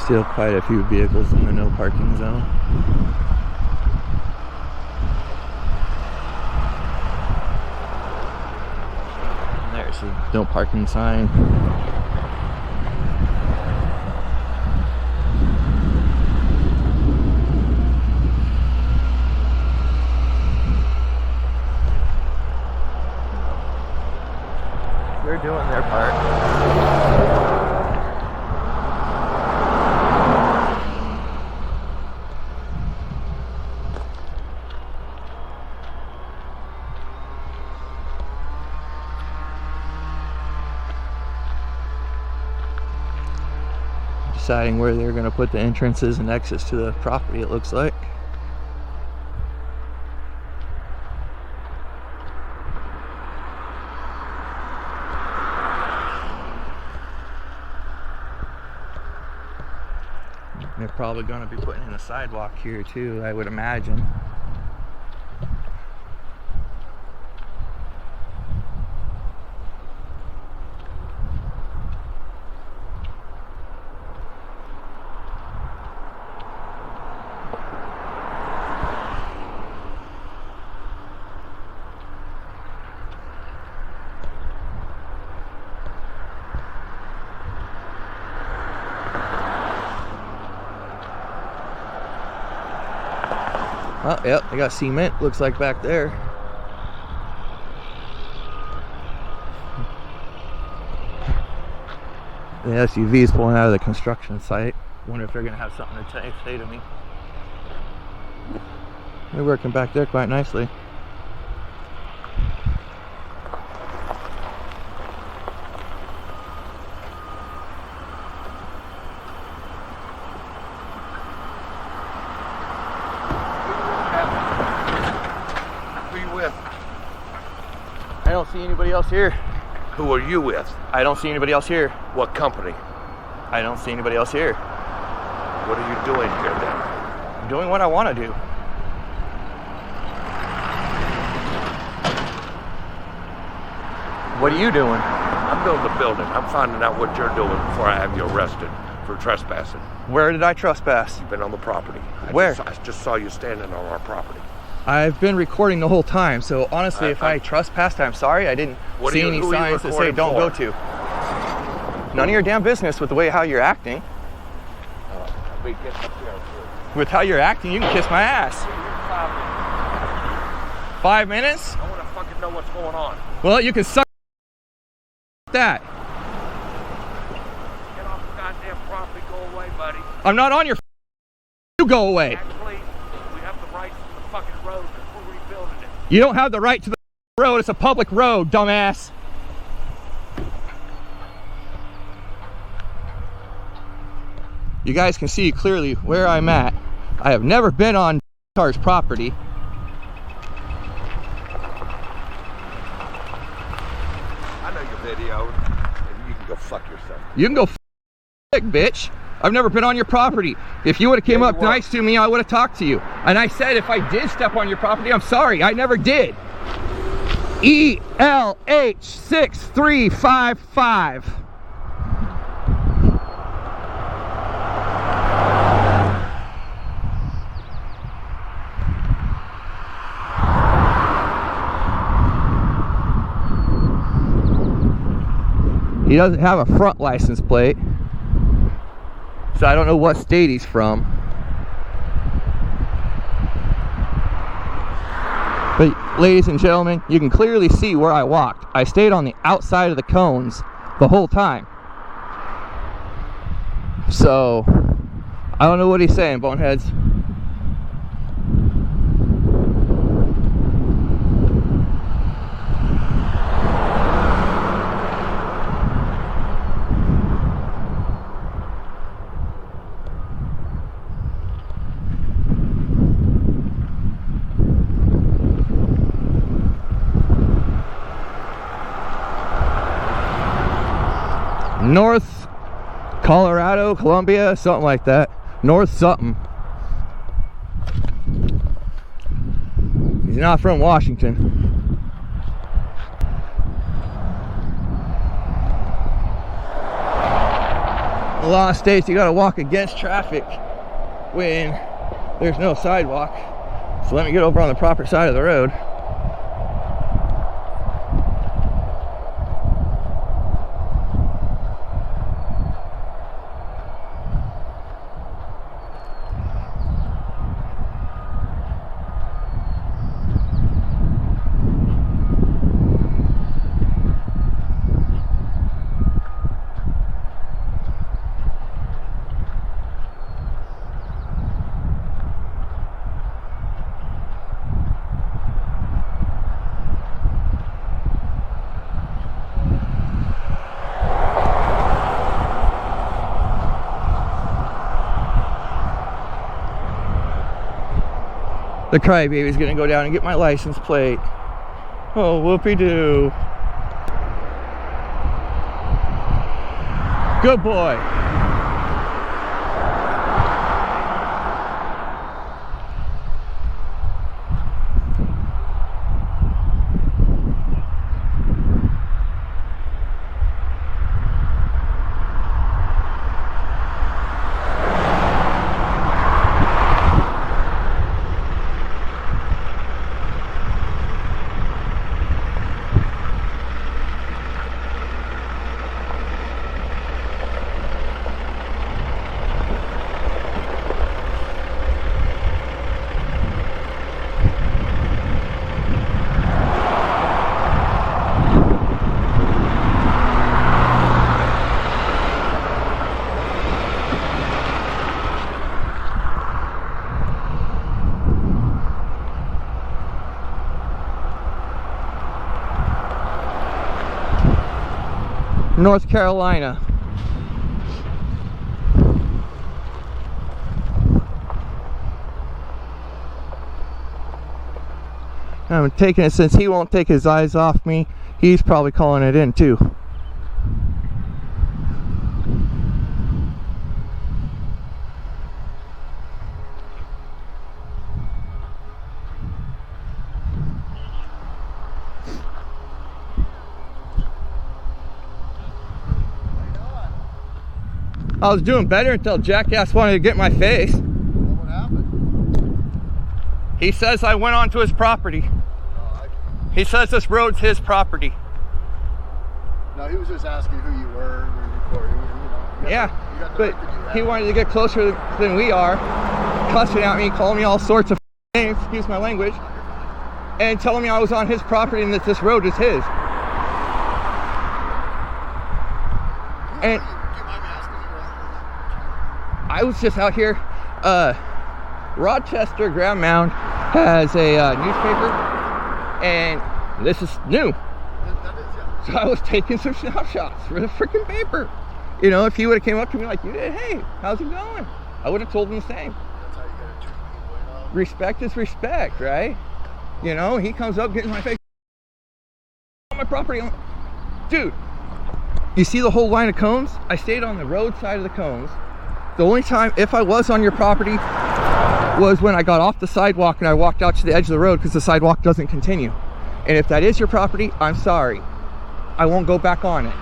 Still quite a few vehicles in the no parking zone. And there's the no parking sign. They're doing their part. Deciding where they're going to put the entrances and exits to the property, it looks like. They're probably going to be putting in a sidewalk here too, I would imagine. Oh, yep, they got cement, looks like back there. The SUV is pulling out of the construction site. Wonder if they're going to have something to say to me. They're working back there quite nicely. I don't see anybody else here. Who are you with? I don't see anybody else here. What company? I don't see anybody else here. What are you doing here then? I'm doing what I want to do. What are you doing? I'm building the building. I'm finding out what you're doing before I have you arrested for trespassing. Where did I trespass? You've been on the property. Where? I just saw you standing on our property. I've been recording the whole time, so honestly, if I trespassed, I'm sorry. I didn't see any signs that say don't go to. None of your damn business with the way how you're acting. With how you're acting, you can kiss my ass. 5 minutes? I want to fucking know what's going on. Well, you can suck that. Get off the goddamn property, go away, buddy. I'm not on your you go away. Actually, we have the rights to the fucking road because we're rebuilding it. You don't have the right to the road. It's a public road, dumbass. You guys can see clearly where I'm at. I have never been on car's property. I know your video, and you can go fuck yourself. You can go f***, bitch. I've never been on your property. If you would have came up nice to me, I would have talked to you. And I said if I did step on your property, I'm sorry. I never did. ELH6355. He doesn't have a front license plate, so I don't know what state he's from. But ladies and gentlemen, you can clearly see where I walked. I stayed on the outside of the cones the whole time. So, I don't know what he's saying, boneheads. North Colorado, Columbia, something like that. North something. He's not from Washington. a lot of states you gotta walk against traffic when there's no sidewalk. So let me get over on the proper side of the road. The crybaby's gonna go down and get my license plate. Oh, whoopee-doo. Good boy. North Carolina. I'm taking it, since he won't take his eyes off me, he's probably calling it in too. I was doing better until jackass wanted to get in my face. What happened? He says I went onto his property. He says this road's his property. No, he was just asking who you were recording. Yeah, but he wanted to get closer than we are, cussing at me, calling me all sorts of names, excuse my language, and telling me I was on his property and that this road is his. And I was just out here. Rochester Ground Mound has a newspaper, and this is new. So I was taking some snapshots for the freaking paper. You know, if he would have came up to me like you did, hey, how's it going? I would have told him the same. That's how you gotta treat people, you know? Respect is respect, right? You know, he comes up, getting my face on my property. Dude, you see the whole line of cones? I stayed on the road side of the cones. The only time, if I was on your property, was when I got off the sidewalk and I walked out to the edge of the road because the sidewalk doesn't continue. And if that is your property, I'm sorry. I won't go back on it.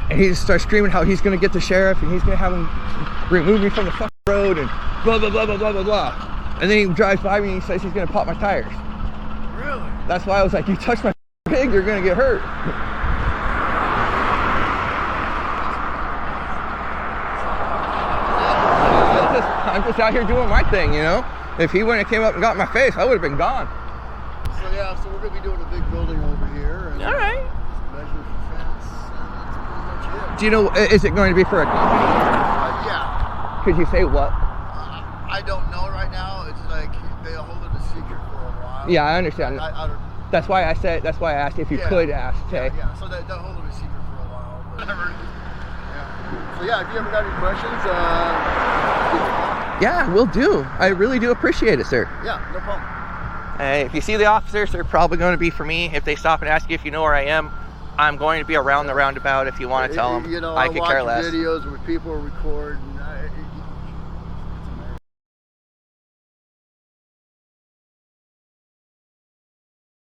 And he just starts screaming how he's going to get the sheriff and he's going to have him remove me from the fucking road and blah, blah, blah, blah, blah, blah, blah. And then he drives by me and he says he's going to pop my tires. Really? That's why I was like, you touch my pig, you're going to get hurt. I'm just out here doing my thing, you know? If he wouldn't have came up and got in my face, I would have been gone. So yeah, so we're going to be doing a big building over here. And all right. Measure for fence. That's pretty much it. Do you know, is it going to be for a company? Yeah. Could you say what? I don't know right now. It's like they'll hold it a secret for a while. Yeah, I understand. I don't, that's why I asked if you could ask, okay? Yeah, so they'll hold it a secret for a while. But yeah. So yeah, if you ever got any questions, yeah, will do. I really do appreciate it, sir. Yeah, no problem. If you see the officers, they're probably going to be for me. If they stop and ask you if you know where I am, I'm going to be around the roundabout if you want to tell them. You know, I could care less. Videos where people record.